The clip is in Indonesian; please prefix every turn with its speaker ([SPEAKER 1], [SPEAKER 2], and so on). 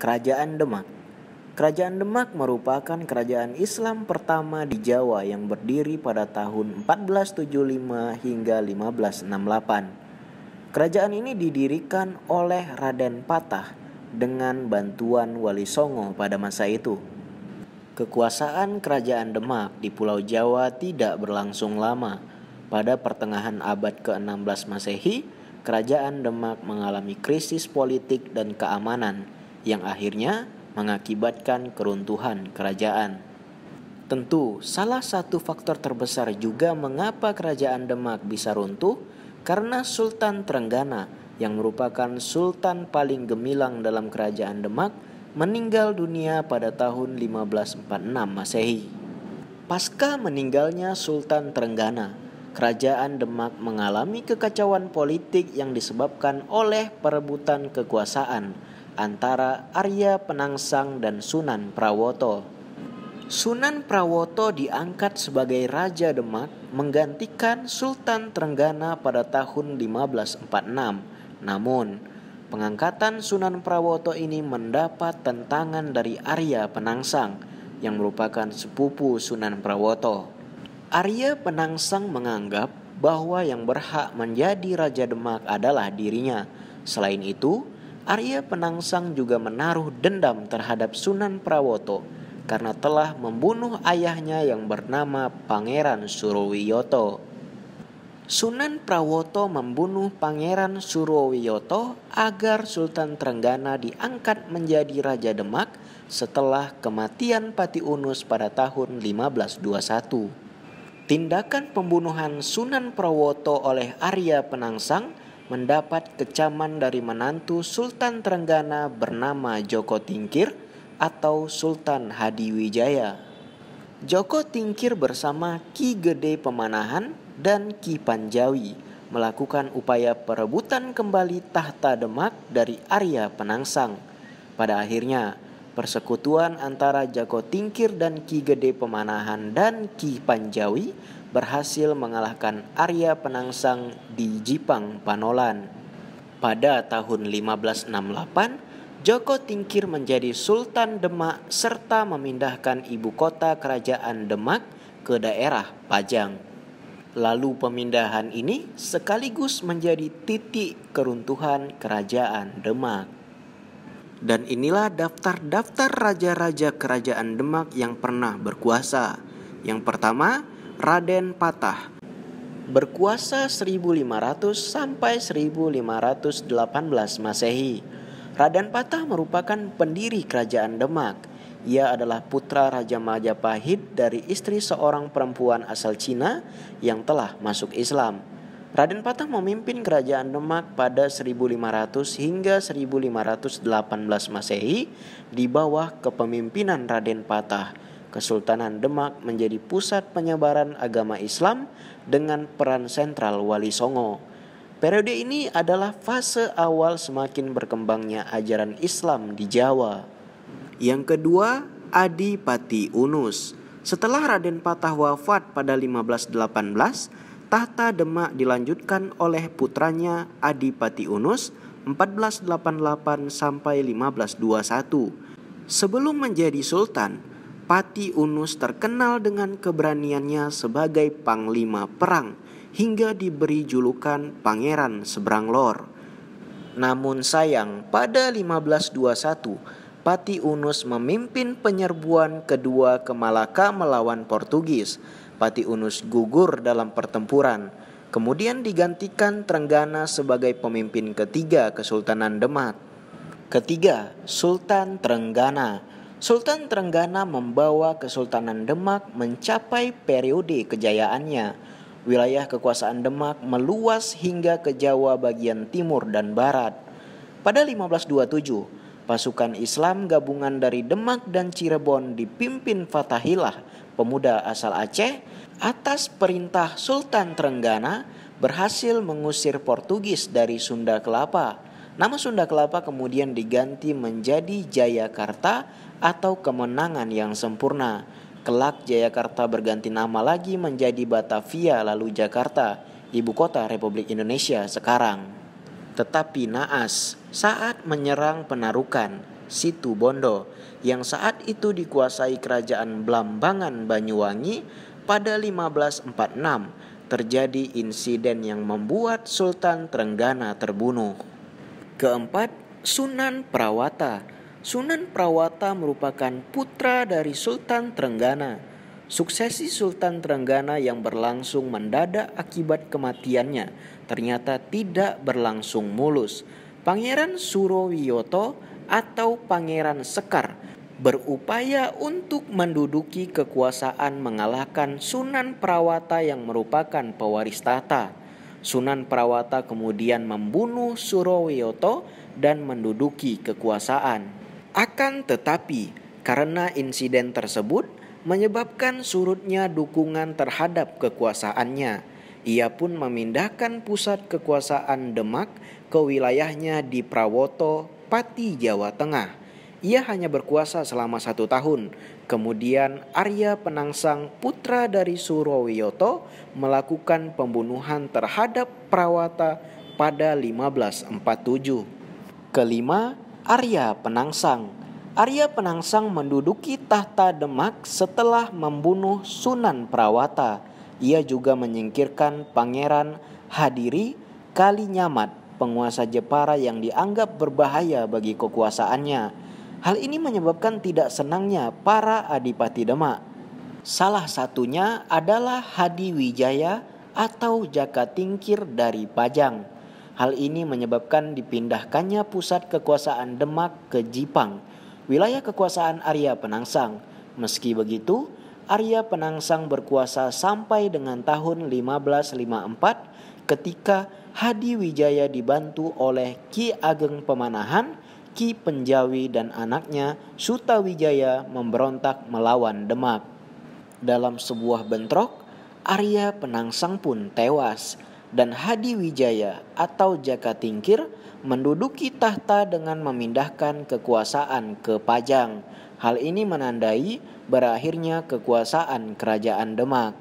[SPEAKER 1] Kerajaan Demak. Kerajaan Demak merupakan kerajaan Islam pertama di Jawa yang berdiri pada tahun 1475 hingga 1568. Kerajaan ini didirikan oleh Raden Patah dengan bantuan Wali Songo pada masa itu. Kekuasaan Kerajaan Demak di Pulau Jawa tidak berlangsung lama. Pada pertengahan abad ke-16 Masehi, Kerajaan Demak mengalami krisis politik dan keamanan yang akhirnya mengakibatkan keruntuhan kerajaan. Tentu, salah satu faktor terbesar juga mengapa Kerajaan Demak bisa runtuh karena Sultan Trenggana yang merupakan sultan paling gemilang dalam Kerajaan Demak meninggal dunia pada tahun 1546 Masehi. Pasca meninggalnya Sultan Trenggana, Kerajaan Demak mengalami kekacauan politik yang disebabkan oleh perebutan kekuasaan antara Arya Penangsang dan Sunan Prawoto. Sunan Prawoto diangkat sebagai Raja Demak menggantikan Sultan Trenggana pada tahun 1546. Namun, pengangkatan Sunan Prawoto ini mendapat tentangan dari Arya Penangsang yang merupakan sepupu Sunan Prawoto. Arya Penangsang menganggap bahwa yang berhak menjadi Raja Demak adalah dirinya. Selain itu, Arya Penangsang juga menaruh dendam terhadap Sunan Prawoto karena telah membunuh ayahnya yang bernama Pangeran Surowiyoto. Sunan Prawoto membunuh Pangeran Surowiyoto agar Sultan Trenggana diangkat menjadi Raja Demak setelah kematian Pati Unus pada tahun 1521. Tindakan pembunuhan Sunan Prawoto oleh Arya Penangsang mendapat kecaman dari menantu Sultan Trenggana bernama Joko Tingkir atau Sultan Hadiwijaya. Joko Tingkir bersama Ki Gede Pemanahan dan Ki Panjawi melakukan upaya perebutan kembali tahta Demak dari Arya Penangsang. Pada akhirnya, persekutuan antara Joko Tingkir dan Ki Gede Pemanahan dan Ki Panjawi berhasil mengalahkan Arya Penangsang di Jipang Panolan. Pada tahun 1568, Joko Tingkir menjadi Sultan Demak serta memindahkan ibu kota kerajaan Demak ke daerah Pajang. Lalu pemindahan ini sekaligus menjadi titik keruntuhan kerajaan Demak. Dan inilah daftar-daftar raja-raja kerajaan Demak yang pernah berkuasa. Yang pertama, Raden Patah. Berkuasa 1500 sampai 1518 Masehi. Raden Patah merupakan pendiri kerajaan Demak. Ia adalah putra Raja Majapahit dari istri seorang perempuan asal Cina yang telah masuk Islam. Raden Patah memimpin kerajaan Demak pada 1500 hingga 1518 Masehi di bawah kepemimpinan Raden Patah. Kesultanan Demak menjadi pusat penyebaran agama Islam dengan peran sentral Wali Songo. Periode ini adalah fase awal semakin berkembangnya ajaran Islam di Jawa. Yang kedua, Adipati Unus. Setelah Raden Patah wafat pada 1518, tahta Demak dilanjutkan oleh putranya Adipati Unus 1488 sampai 1521. Sebelum menjadi sultan, Pati Unus terkenal dengan keberaniannya sebagai panglima perang hingga diberi julukan Pangeran Seberang Lor. Namun sayang, pada 1521, Pati Unus memimpin penyerbuan kedua ke Malaka melawan Portugis. Pati Unus gugur dalam pertempuran. Kemudian digantikan Trenggana sebagai pemimpin ketiga Kesultanan Demak. Ketiga, Sultan Trenggana. Sultan Trenggana membawa Kesultanan Demak mencapai periode kejayaannya. Wilayah kekuasaan Demak meluas hingga ke Jawa bagian timur dan barat. Pada 1527, pasukan Islam gabungan dari Demak dan Cirebon dipimpin Fathahillah, pemuda asal Aceh, atas perintah Sultan Trenggana berhasil mengusir Portugis dari Sunda Kelapa. Nama Sunda Kelapa kemudian diganti menjadi Jayakarta atau kemenangan yang sempurna. Kelak Jayakarta berganti nama lagi menjadi Batavia lalu Jakarta, ibu kota Republik Indonesia sekarang. Tetapi naas, saat menyerang Penarukan, Situbondo yang saat itu dikuasai kerajaan Blambangan Banyuwangi. Pada 1546 terjadi insiden yang membuat Sultan Trenggana terbunuh. Keempat, Sunan Prawata. Sunan Prawata merupakan putra dari Sultan Trenggana. Suksesi Sultan Trenggana yang berlangsung mendadak akibat kematiannya ternyata tidak berlangsung mulus. Pangeran Surowiyoto atau Pangeran Sekar berupaya untuk menduduki kekuasaan mengalahkan Sunan Prawata yang merupakan pewaris tahta. Sunan Prawata kemudian membunuh Surowiyoto dan menduduki kekuasaan. Akan tetapi, karena insiden tersebut menyebabkan surutnya dukungan terhadap kekuasaannya, ia pun memindahkan pusat kekuasaan Demak ke wilayahnya di Prawoto, Pati, Jawa Tengah. Ia hanya berkuasa selama 1 tahun. Kemudian Arya Penangsang, putra dari Surowiyoto, melakukan pembunuhan terhadap Prawata pada 1547. Kelima, Arya Penangsang. Arya Penangsang menduduki tahta Demak setelah membunuh Sunan Prawata. Ia juga menyingkirkan Pangeran Hadiri Kalinyamat, penguasa Jepara yang dianggap berbahaya bagi kekuasaannya. Hal ini menyebabkan tidak senangnya para adipati Demak. Salah satunya adalah Hadi Wijaya atau Jaka Tingkir dari Pajang. Hal ini menyebabkan dipindahkannya pusat kekuasaan Demak ke Jipang, wilayah kekuasaan Arya Penangsang. Meski begitu, Arya Penangsang berkuasa sampai dengan tahun 1554 ketika Hadi Wijaya dibantu oleh Ki Ageng Pemanahan, Ki Penjawi dan anaknya Sutawijaya memberontak melawan Demak. Dalam sebuah bentrok, Arya Penangsang pun tewas dan Hadi Wijaya atau Jaka Tingkir menduduki tahta dengan memindahkan kekuasaan ke Pajang. Hal ini menandai berakhirnya kekuasaan kerajaan Demak.